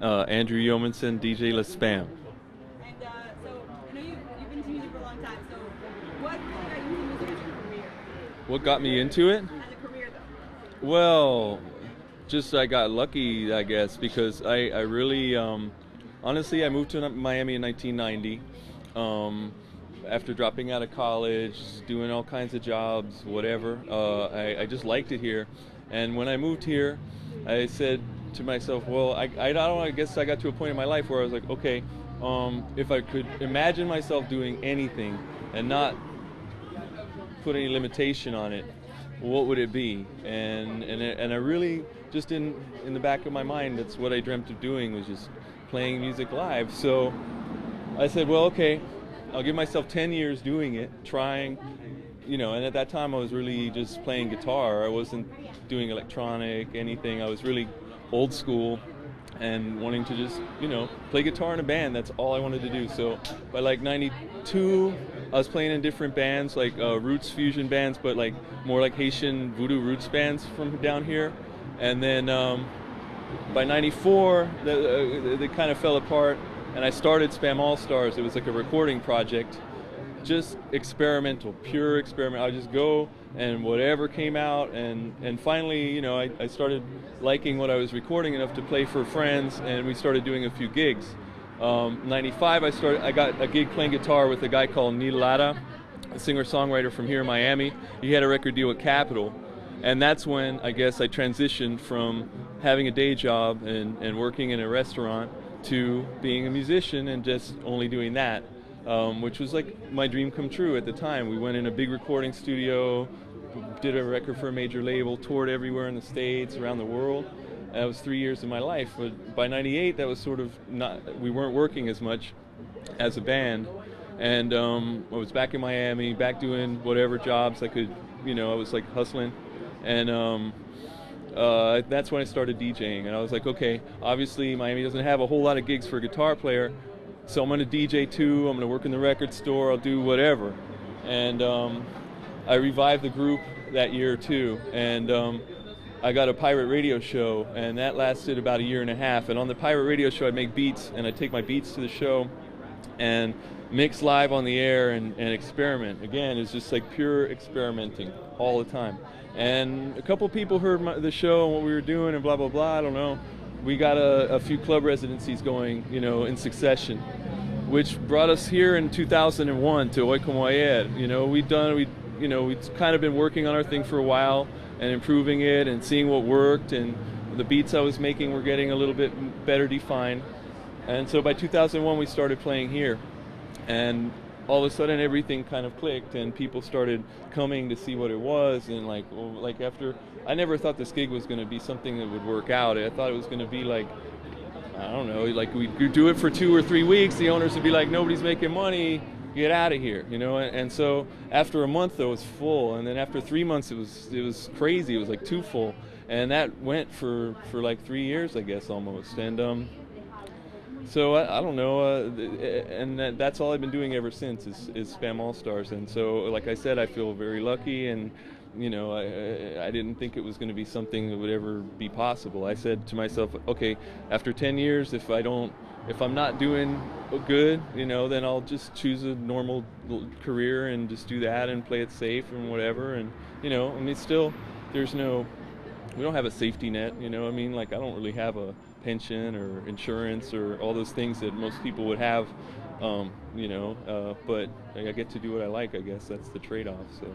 Andrew Yeomanson, DJ La Spam. And so I know you've been into music for a long time. So what really got you into music as a career? What got me into it? As a career though. Well, just I got lucky, I guess, because I really, honestly, I moved to Miami in 1990. Um, After dropping out of college, doing all kinds of jobs, whatever, I just liked it here. And when I moved here, I said to myself, well, I don't know, I guess I got to a point in my life where I was like, okay, if I could imagine myself doing anything and not put any limitation on it, what would it be? And I really just in the back of my mind, that's what I dreamt of doing, was just playing music live. So I said, well, okay, I'll give myself 10 years doing it, trying, and at that time I was really just playing guitar. I wasn't doing electronic, anything. I was really old school and wanting to just, play guitar in a band. That's all I wanted to do. So by like 92, I was playing in different bands, like roots fusion bands, but like more like Haitian voodoo roots bands from down here. And then by 94, they kind of fell apart, and I started Spam All Stars. It was like a recording project, just experimental, pure experiment. I would just go and whatever came out, and finally, I started liking what I was recording enough to play for friends, and we started doing a few gigs. 95, I got a gig playing guitar with a guy called Neil Latta, a singer-songwriter from here in Miami. He had a record deal with Capitol, and that's when I guess I transitioned from having a day job and working in a restaurant to being a musician and just only doing that, which was like my dream come true at the time. We went in a big recording studio, did a record for a major label, toured everywhere in the States, around the world. And that was 3 years of my life. But by 98, that was sort of not, we weren't working as much as a band. And I was back in Miami, back doing whatever jobs I could, I was like hustling. And that's when I started DJing. And I was like, okay, obviously Miami doesn't have a whole lot of gigs for a guitar player, so I'm going to DJ too. I'm going to work in the record store. I'll do whatever. And I revived the group that year too. And I got a pirate radio show, and that lasted about a year and a half. And on the pirate radio show, I'd make beats, and I'd take my beats to the show and mix live on the air and experiment. Again, it's just like pure experimenting all the time. And a couple people heard the show and what we were doing and blah, blah, blah, I don't know. We got a few club residencies going, in succession, which brought us here in 2001 to Hoy Como Ayer. We'd kind of been working on our thing for a while and improving it and seeing what worked, and the beats I was making were getting a little bit better defined. And so by 2001 we started playing here, and all of a sudden everything kind of clicked and people started coming to see what it was. And like after, I never thought this gig was going to be something that would work out. I thought it was going to be like, I don't know, like we'd do it for 2 or 3 weeks, the owners would be like, nobody's making money, get out of here, and so after a month though it was full, and then after 3 months it was crazy, it was like too full, and that went for like 3 years, I guess, almost. And so I don't know, and that's all I've been doing ever since is Spam All Stars. And so, like I said, I feel very lucky, and I didn't think it was going to be something that would ever be possible. I said to myself, okay, after 10 years, if I'm not doing good, then I'll just choose a normal career and just do that and play it safe and whatever. And I mean, still, we don't have a safety net. I mean, like, I don't really have a pension or insurance or all those things that most people would have, but I get to do what I like. I guess that's the trade-off. So.